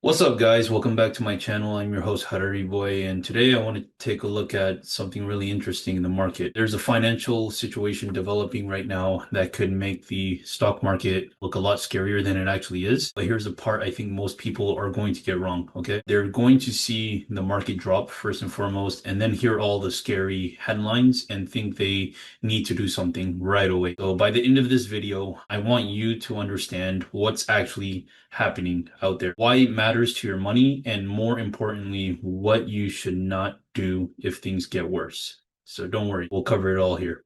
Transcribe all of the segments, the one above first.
What's up, guys? Welcome back to my channel. I'm your host, Harariboy, and today I want to take a look at something really interesting in the market. There's a financial situation developing right now that could make the stock market look a lot scarier than it actually is. But here's the part I think most people are going to get wrong, okay? They're going to see the market drop first and foremost, and then hear all the scary headlines and think they need to do something right away. So by the end of this video, I want you to understand what's actually happening out there, why it matters to your money, and more importantly, what you should not do if things get worse. So don't worry, we'll cover it all here.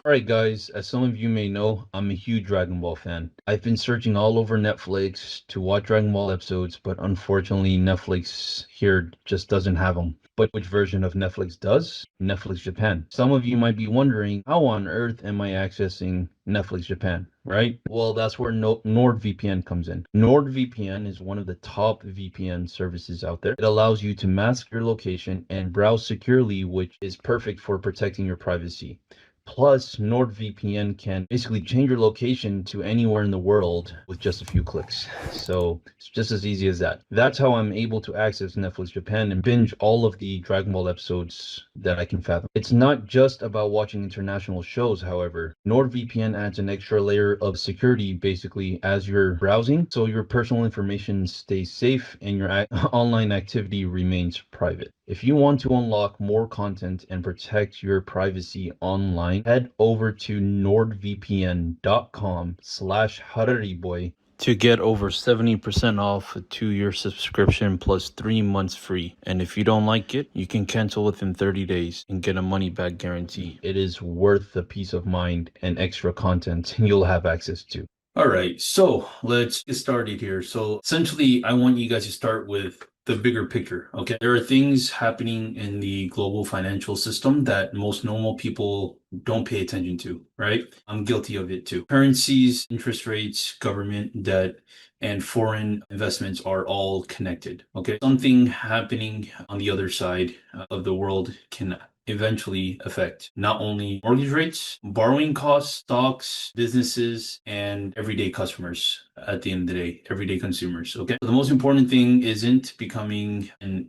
Alright guys, as some of you may know, I'm a huge Dragon Ball fan. I've been searching all over Netflix to watch Dragon Ball episodes, but unfortunately Netflix here just doesn't have them. But which version of Netflix does? Netflix Japan. Some of you might be wondering, how on earth am I accessing Netflix Japan, right? Well, that's where NordVPN comes in. NordVPN is one of the top VPN services out there. It allows you to mask your location and browse securely, which is perfect for protecting your privacy. Plus, NordVPN can basically change your location to anywhere in the world with just a few clicks. So it's just as easy as that. That's how I'm able to access Netflix Japan and binge all of the Dragon Ball episodes that I can fathom. It's not just about watching international shows, however. NordVPN adds an extra layer of security basically as you're browsing, so your personal information stays safe and your online activity remains private. If you want to unlock more content and protect your privacy online, head over to nordvpn.com/Harariboy to get over 70% off a 2-year subscription plus 3 months free. And if you don't like it, you can cancel within 30 days and get a money back guarantee. It is worth the peace of mind and extra content you'll have access to. All right, so let's get started here. So essentially, I want you guys to start with the bigger picture, okay? There are things happening in the global financial system that most normal people don't pay attention to, right? I'm guilty of it too. Currencies, interest rates, government debt, and foreign investments are all connected, okay? Something happening on the other side of the world can eventually affect not only mortgage rates, borrowing costs, stocks, businesses, and everyday customers at the end of the day, everyday consumers. Okay. So the most important thing isn't becoming an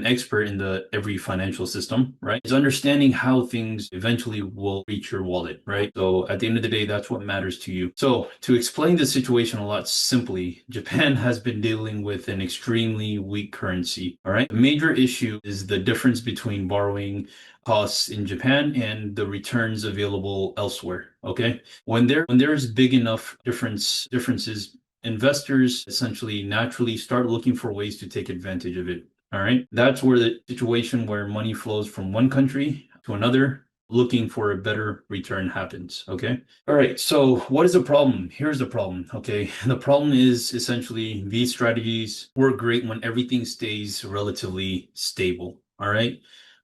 expert in every financial system, right? It's understanding how things eventually will reach your wallet, right? So at the end of the day, that's what matters to you. So to explain the situation a lot simply, Japan has been dealing with an extremely weak currency, all right? The major issue is the difference between borrowing costs in Japan and the returns available elsewhere, okay? There's big enough differences, investors essentially naturally start looking for ways to take advantage of it. All right. That's where the situation where money flows from one country to another looking for a better return happens. Okay. All right. So what is the problem? Here's the problem. Okay. The problem is essentially these strategies work great when everything stays relatively stable. All right.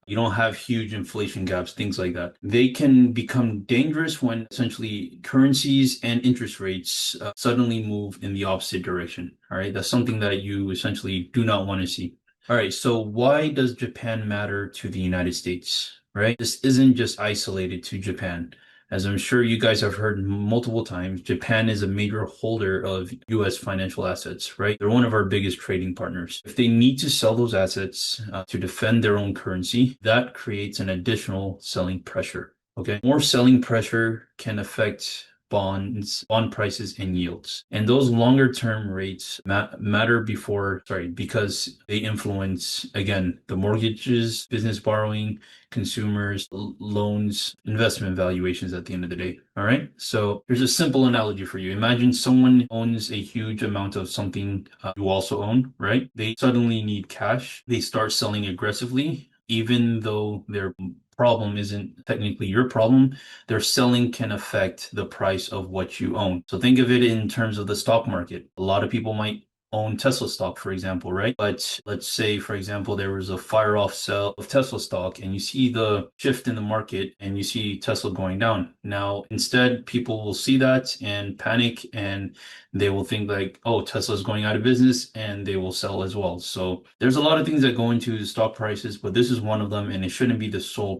You don't have huge inflation gaps, things like that. They can become dangerous when essentially currencies and interest rates suddenly move in the opposite direction. All right. That's something that you essentially do not want to see. All right, so why does Japan matter to the United States, right? This isn't just isolated to Japan. As I'm sure you guys have heard multiple times, Japan is a major holder of US financial assets, right? They're one of our biggest trading partners. If they need to sell those assets to defend their own currency, that creates an additional selling pressure, okay? More selling pressure can affect bond prices and yields. And those longer term rates matter because they influence, again, the mortgages, business borrowing, consumers, loans, investment valuations at the end of the day. All right. So here's a simple analogy for you. Imagine someone owns a huge amount of something you also own, right? They suddenly need cash. They start selling aggressively, even though their problem isn't technically your problem. Their selling can affect the price of what you own. So think of it in terms of the stock market. A lot of people might own Tesla stock, for example, right? But let's say, for example, there was a fire off sale of Tesla stock and you see the shift in the market and you see Tesla going down. Now, instead, people will see that and panic and they will think like, oh, Tesla's going out of business, and they will sell as well. So there's a lot of things that go into stock prices, but this is one of them, and it shouldn't be the sole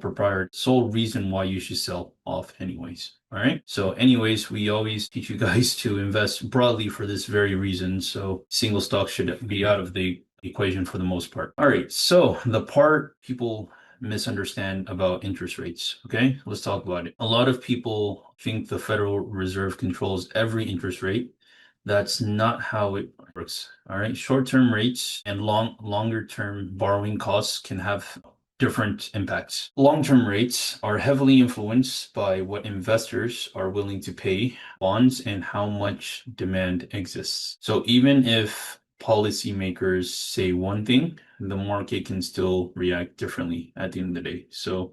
reason why you should sell. off anyways. All right. So anyways, we always teach you guys to invest broadly for this very reason. So single stock should be out of the equation for the most part. All right. So the part people misunderstand about interest rates. Okay. Let's talk about it. A lot of people think the Federal Reserve controls every interest rate. That's not how it works. All right. Short-term rates and longer-term borrowing costs can have different impacts. Long-term rates are heavily influenced by what investors are willing to pay, bonds, and how much demand exists. So even if policymakers say one thing, the market can still react differently at the end of the day. So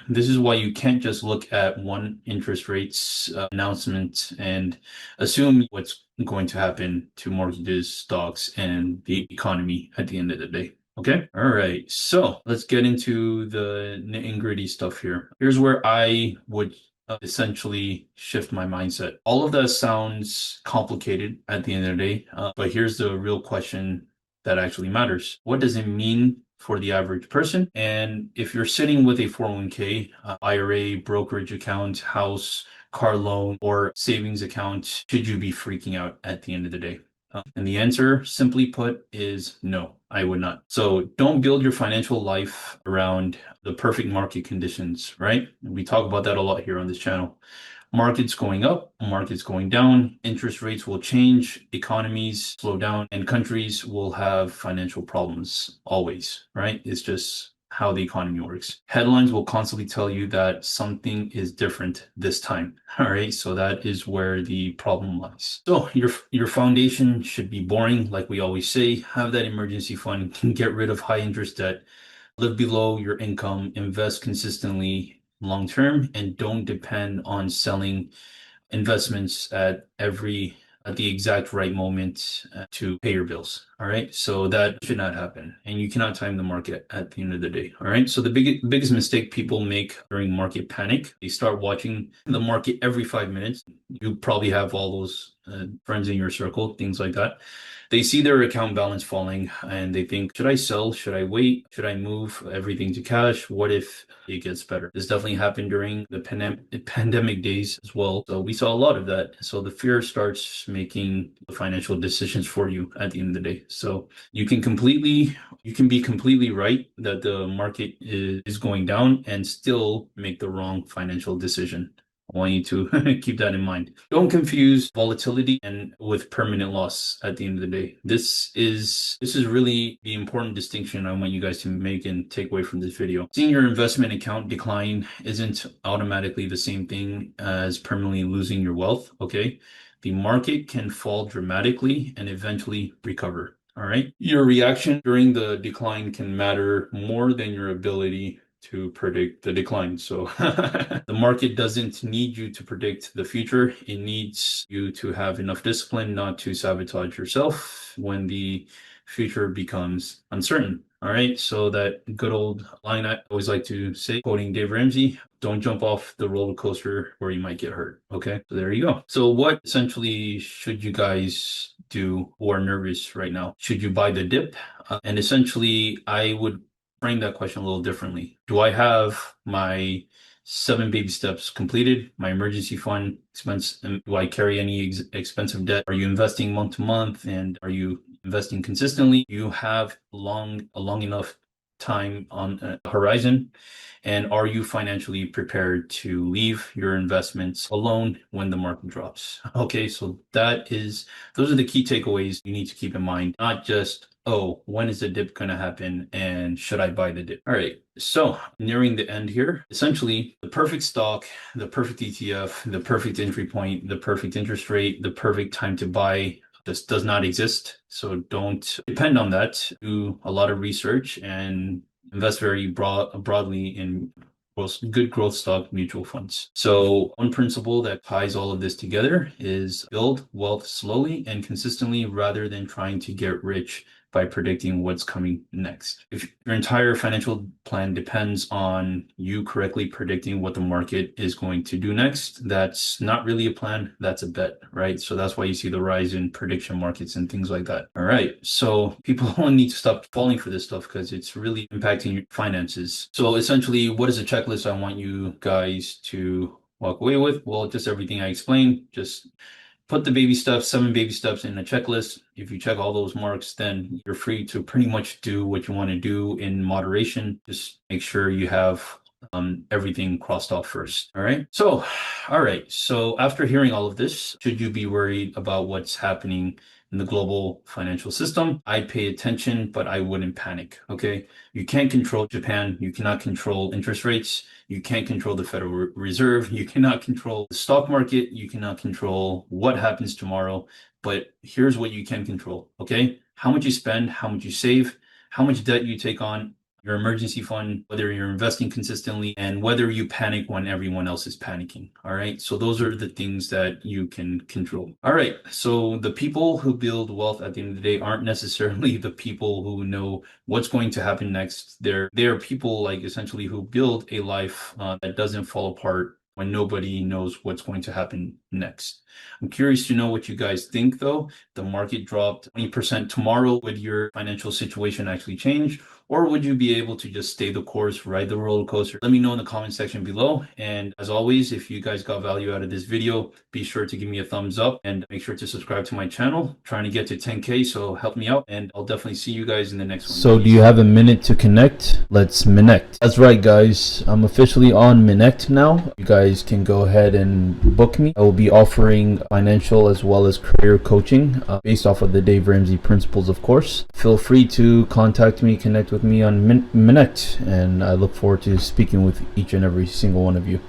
this is why you can't just look at one interest rates announcement and assume what's going to happen to mortgages, stocks, and the economy at the end of the day. Okay. All right. So let's get into the nitty-gritty stuff here. Here's where I would essentially shift my mindset. All of that sounds complicated at the end of the day, but here's the real question that actually matters. What does it mean for the average person? And if you're sitting with a 401k, IRA, brokerage account, house, car loan, or savings account, should you be freaking out at the end of the day? And the answer, simply put, is no, I would not. So don't build your financial life around the perfect market conditions, right? We talk about that a lot here on this channel. Markets going up, markets going down, interest rates will change, economies slow down, and countries will have financial problems always, right? It's just how the economy works. Headlines will constantly tell you that something is different this time. All right, so that is where the problem lies. So your foundation should be boring, like we always say. Have that emergency fund, get rid of high interest debt, live below your income, invest consistently long term, and don't depend on selling investments at the exact right moment to pay your bills. All right. So that should not happen. And you cannot time the market at the end of the day. All right. So the biggest mistake people make during market panic, they start watching the market every 5 minutes. You probably have all those friends in your circle, things like that. They see their account balance falling and they think, should I sell? Should I wait? Should I move everything to cash? What if it gets better? This definitely happened during the pandemic days as well. So we saw a lot of that. So the fear starts making the financial decisions for you at the end of the day. So you can be completely right that the market is going down and still make the wrong financial decision. I want you to keep that in mind. Don't confuse volatility and with permanent loss at the end of the day. This is really the important distinction I want you guys to make and take away from this video. Seeing your investment account decline isn't automatically the same thing as permanently losing your wealth, okay? The market can fall dramatically and eventually recover. All right. Your reaction during the decline can matter more than your ability to predict the decline. So the market doesn't need you to predict the future. It needs you to have enough discipline not to sabotage yourself when the future becomes uncertain. All right. So that good old line I always like to say, quoting Dave Ramsey, don't jump off the roller coaster where you might get hurt. Okay. So there you go. So what essentially should you guys do who are nervous right now? Should you buy the dip? And essentially, I would frame that question a little differently. Do I have my 7 baby steps completed, my emergency fund expense, and do I carry any expensive debt? Are you investing month to month, and are you investing consistently? You have a long enough time on a horizon, and are you financially prepared to leave your investments alone when the market drops? Okay, so those are the key takeaways you need to keep in mind, not just, oh, when is the dip going to happen and should I buy the dip? All right, so nearing the end here, essentially the perfect stock, the perfect ETF, the perfect entry point, the perfect interest rate, the perfect time to buy just does not exist. So don't depend on that. Do a lot of research and invest very broadly in good growth stock mutual funds. So one principle that ties all of this together is build wealth slowly and consistently rather than trying to get rich by predicting what's coming next. If your entire financial plan depends on you correctly predicting what the market is going to do next, that's not really a plan, that's a bet, right? So that's why you see the rise in prediction markets and things like that. All right, so people need to stop falling for this stuff because it's really impacting your finances. So essentially, what is a checklist I want you guys to walk away with? Well, just everything I explained. Just put the baby steps, 7 baby steps in a checklist. If you check all those marks, then you're free to pretty much do what you want to do in moderation. Just make sure you have everything crossed off first. All right. So after hearing all of this, should you be worried about what's happening in the global financial system? I'd pay attention, but I wouldn't panic. Okay. You can't control Japan. You cannot control interest rates. You can't control the Federal Reserve. You cannot control the stock market. You cannot control what happens tomorrow. But here's what you can control. Okay. How much you spend, how much you save, how much debt you take on, your emergency fund, whether you're investing consistently, and whether you panic when everyone else is panicking. All right. So those are the things that you can control. All right. So the people who build wealth at the end of the day aren't necessarily the people who know what's going to happen next. They're people like essentially who build a life that doesn't fall apart when nobody knows what's going to happen next. I'm curious to know what you guys think, though. The market dropped 20% tomorrow. Would your financial situation actually change? Or would you be able to just stay the course, ride the roller coaster? Let me know in the comment section below. And as always, if you guys got value out of this video, be sure to give me a thumbs up and make sure to subscribe to my channel. I'm trying to get to 10K, so help me out. And I'll definitely see you guys in the next one. So do you have a minute to connect? Let's Minect. That's right, guys. I'm officially on Minect now. You guys can go ahead and book me. I will be offering financial as well as career coaching based off of the Dave Ramsey principles, of course. Feel free to contact me, connect with me on Minect, and I look forward to speaking with each and every single one of you.